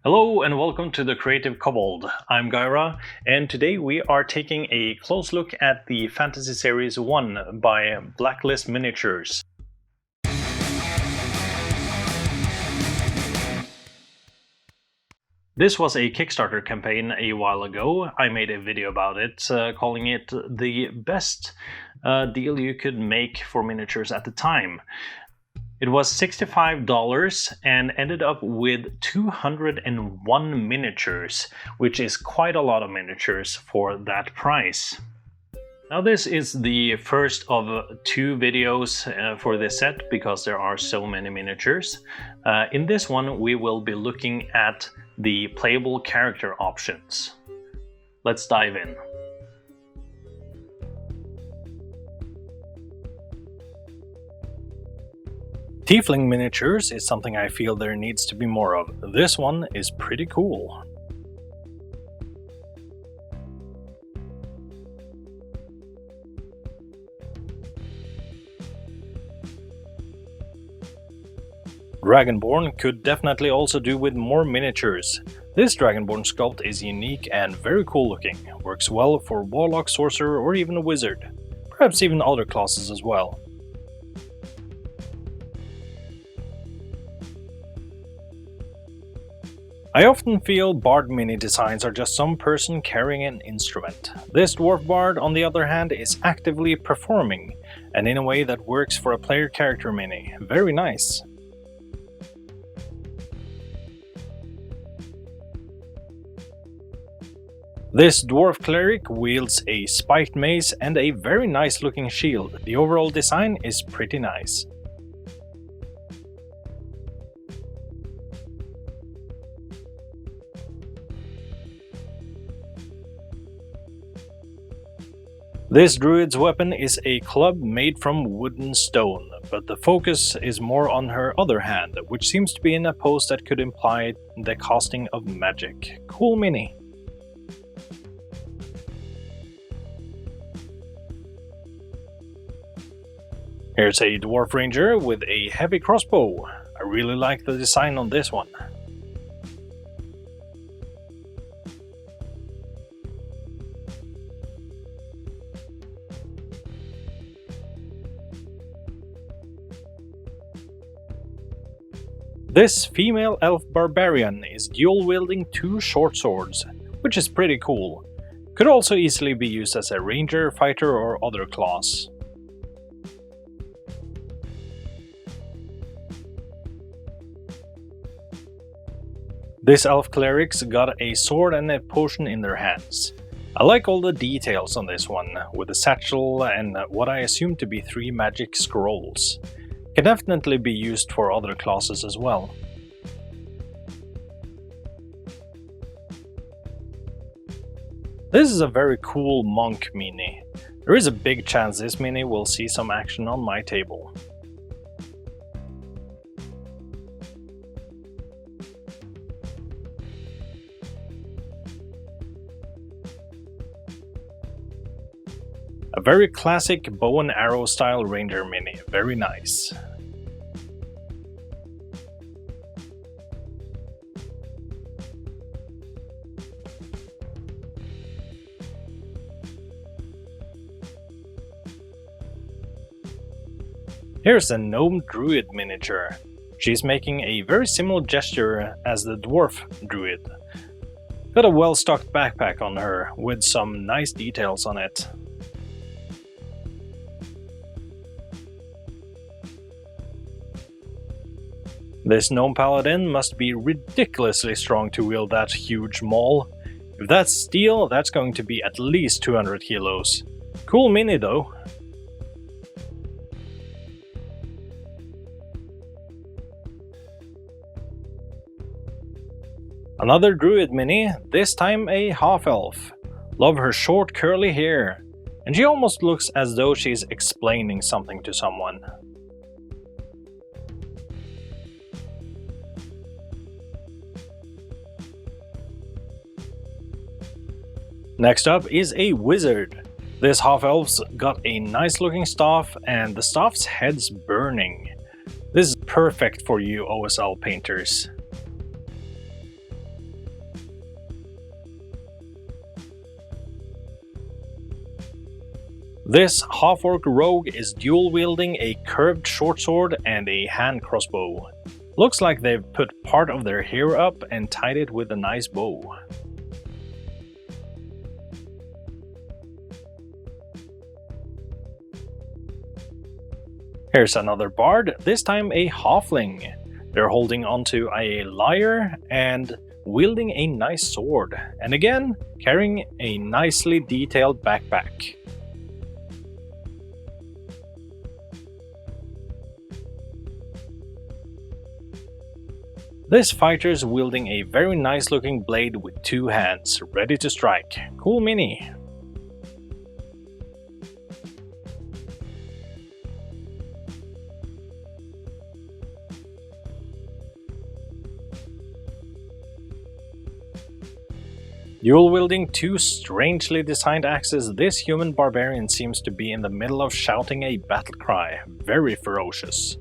Hello and welcome to the Creative Kobold. I'm Gyra, and today we are taking a close look at the Fantasy Series 1 by Blacklist Miniatures. This was a Kickstarter campaign a while ago. I made a video about it, calling it the best deal you could make for miniatures at the time. It was $65 and ended up with 201 miniatures, which is quite a lot of miniatures for that price. Now this is the first of two videos for this set because there are so many miniatures. In this one we will be looking at the playable character options. Let's dive in. Tiefling miniatures is something I feel there needs to be more of. This one is pretty cool. Dragonborn could definitely also do with more miniatures. This Dragonborn sculpt is unique and very cool looking. Works well for Warlock, Sorcerer or even a Wizard. Perhaps even other classes as well. I often feel Bard mini designs are just some person carrying an instrument. This Dwarf Bard, on the other hand, is actively performing, and in a way that works for a player character mini. Very nice. This Dwarf Cleric wields a spiked mace and a very nice looking shield. The overall design is pretty nice. This Druid's weapon is a club made from wood and stone, but the focus is more on her other hand, which seems to be in a pose that could imply the casting of magic. Cool mini. Here's a Dwarf Ranger with a heavy crossbow. I really like the design on this one. This female elf barbarian is dual-wielding two short swords, which is pretty cool. Could also easily be used as a ranger, fighter or other class. This elf cleric's got a sword and a potion in their hands. I like all the details on this one, with a satchel and what I assume to be 3 magic scrolls. Can definitely be used for other classes as well. This is a very cool monk mini. There is a big chance this mini will see some action on my table. A very classic bow and arrow style ranger mini, very nice. Here's a gnome druid miniature. She's making a very similar gesture as the dwarf druid. Got a well-stocked backpack on her with some nice details on it. This gnome paladin must be ridiculously strong to wield that huge maul. If that's steel, that's going to be at least 200 kilos. Cool mini though. Another druid mini, this time a half-elf. Love her short curly hair, and she almost looks as though she's explaining something to someone. Next up is a wizard. This half-elf's got a nice looking staff and the staff's head's burning. This is perfect for you OSL painters. This half-orc rogue is dual-wielding a curved short sword and a hand crossbow. Looks like they've put part of their hair up and tied it with a nice bow. Here's another bard, this time a halfling. They're holding onto a lyre and wielding a nice sword, and again carrying a nicely detailed backpack. This fighter's wielding a very nice looking blade with two hands, ready to strike. Cool mini. Dual wielding two strangely designed axes, this human barbarian seems to be in the middle of shouting a battle cry, very ferocious.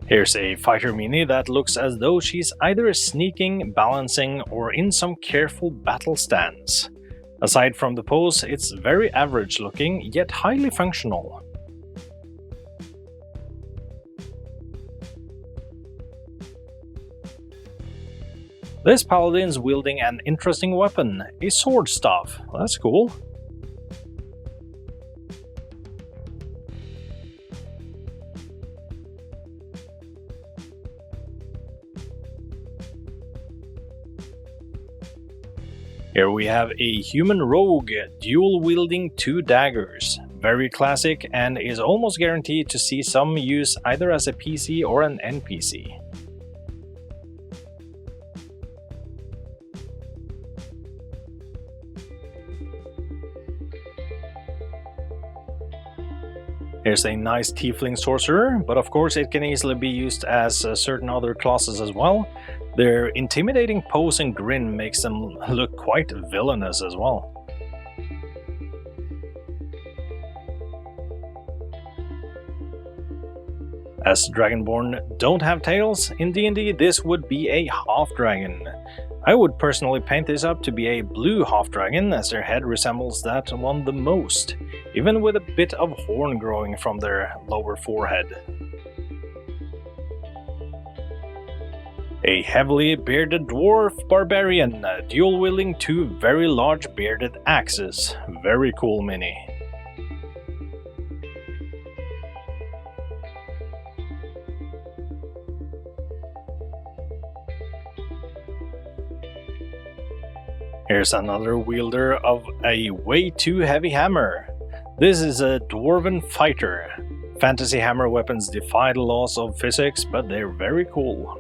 Here's a fighter mini that looks as though she's either sneaking, balancing, or in some careful battle stance. Aside from the pose, it's very average looking, yet highly functional. This paladin's wielding an interesting weapon, a sword staff. That's cool. Here we have a human rogue, dual-wielding two daggers. Very classic and is almost guaranteed to see some use either as a PC or an NPC. Here's a nice tiefling sorcerer, but of course it can easily be used as certain other classes as well. Their intimidating pose and grin makes them look quite villainous as well. As Dragonborn don't have tails, in D&D this would be a half-dragon. I would personally paint this up to be a blue half-dragon, as their head resembles that one the most, even with a bit of horn growing from their lower forehead. A heavily bearded dwarf barbarian, dual-wielding two very large bearded axes. Very cool mini. Here's another wielder of a way too heavy hammer. This is a dwarven fighter. Fantasy hammer weapons defy the laws of physics, but they're very cool.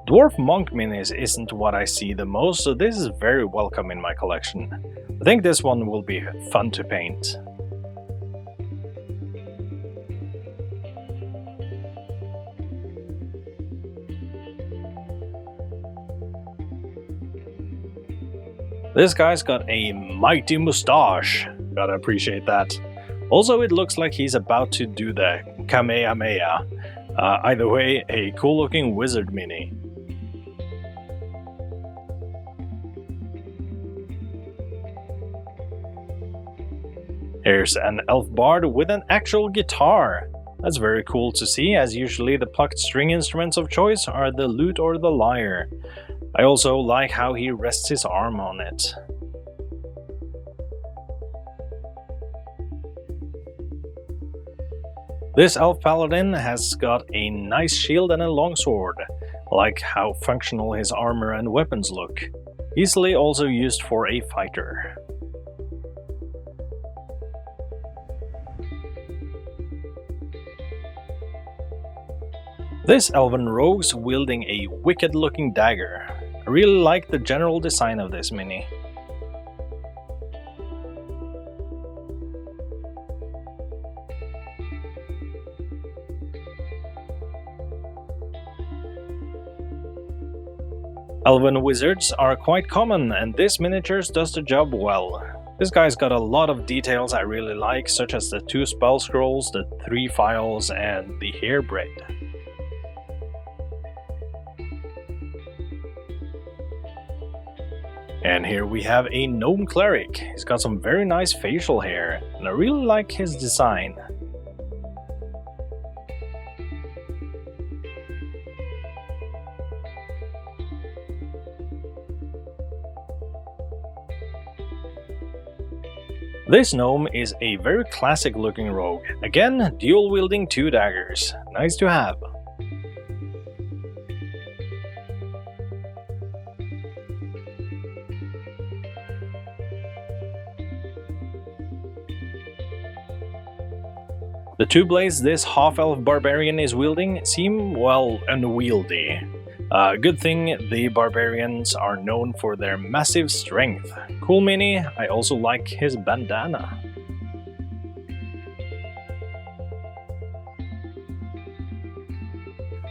Dwarf monk minis isn't what I see the most, so this is very welcome in my collection. I think this one will be fun to paint. This guy's got a mighty mustache. Gotta appreciate that. Also, it looks like he's about to do the Kamehameha. Either way, a cool looking wizard mini. Here's an elf bard with an actual guitar. That's very cool to see, as usually the plucked string instruments of choice are the lute or the lyre. I also like how he rests his arm on it. This elf paladin has got a nice shield and a longsword. I like how functional his armor and weapons look. Easily also used for a fighter. This elven rogue's wielding a wicked looking dagger. I really like the general design of this mini. Elven wizards are quite common, and this miniatures does the job well. This guy's got a lot of details I really like, such as the 2 spell scrolls, the 3 files, and the hair braid. And here we have a gnome cleric. He's got some very nice facial hair, and I really like his design. This gnome is a very classic looking rogue. Again, dual wielding 2 daggers. Nice to have. The 2 blades this half-elf barbarian is wielding seem, well, unwieldy. Good thing the barbarians are known for their massive strength. Cool mini, I also like his bandana.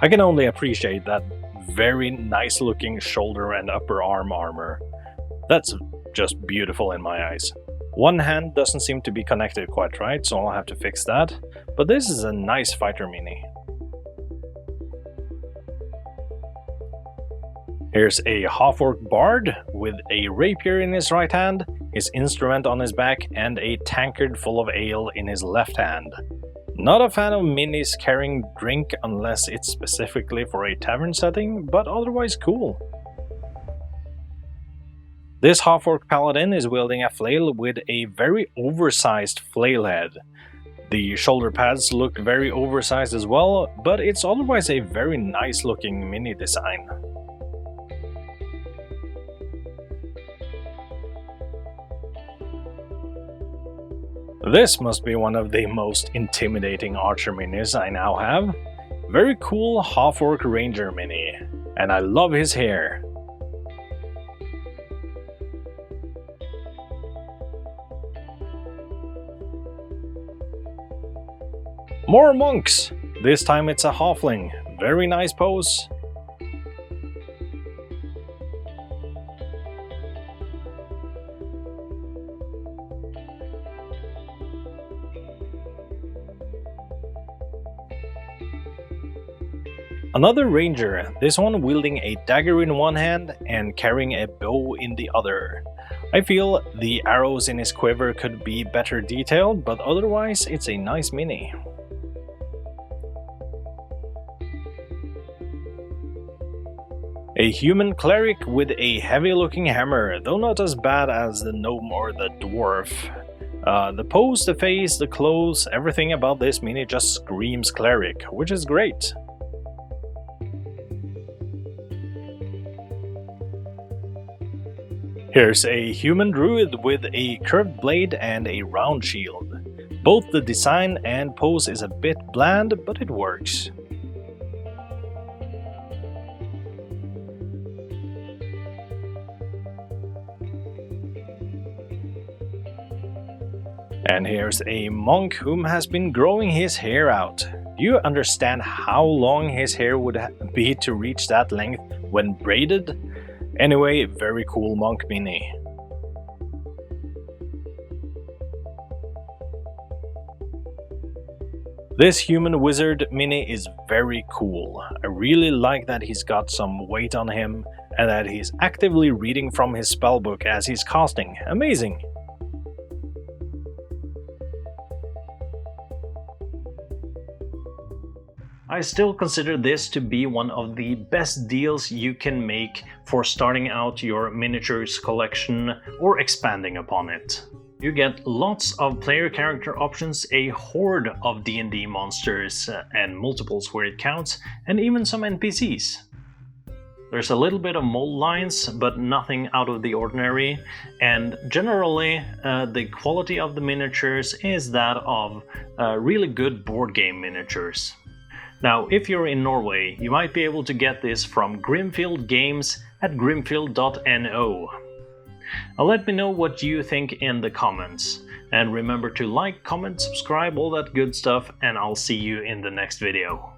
I can only appreciate that very nice looking shoulder and upper arm armor. That's just beautiful in my eyes. One hand doesn't seem to be connected quite right, so I'll have to fix that, but this is a nice fighter mini. Here's a half-orc bard with a rapier in his right hand, his instrument on his back, and a tankard full of ale in his left hand. Not a fan of minis carrying drink unless it's specifically for a tavern setting, but otherwise cool. This half-orc paladin is wielding a flail with a very oversized flail head. The shoulder pads look very oversized as well, but it's otherwise a very nice looking mini design. This must be one of the most intimidating archer minis I now have. Very cool half-orc ranger mini, and I love his hair. More monks! This time it's a halfling. Very nice pose. Another ranger, this one wielding a dagger in one hand and carrying a bow in the other. I feel the arrows in his quiver could be better detailed, but otherwise it's a nice mini. A human cleric with a heavy looking hammer, though not as bad as the gnome or the dwarf. The pose, the face, the clothes, everything about this mini just screams cleric, which is great. Here's a human druid with a curved blade and a round shield. Both the design and pose is a bit bland, but it works. And here's a monk whom has been growing his hair out. Do you understand how long his hair would be to reach that length when braided? Anyway, very cool monk mini. This human wizard mini is very cool. I really like that he's got some weight on him and that he's actively reading from his spellbook as he's casting. Amazing! I still consider this to be one of the best deals you can make for starting out your miniatures collection or expanding upon it. You get lots of player character options, a horde of D&D monsters and multiples where it counts, and even some NPCs. There's a little bit of mold lines, but nothing out of the ordinary, and generally the quality of the miniatures is that of really good board game miniatures. Now, if you're in Norway, you might be able to get this from Grimfield Games at grimfield.no. Now let me know what you think in the comments. And remember to like, comment, subscribe, all that good stuff, and I'll see you in the next video.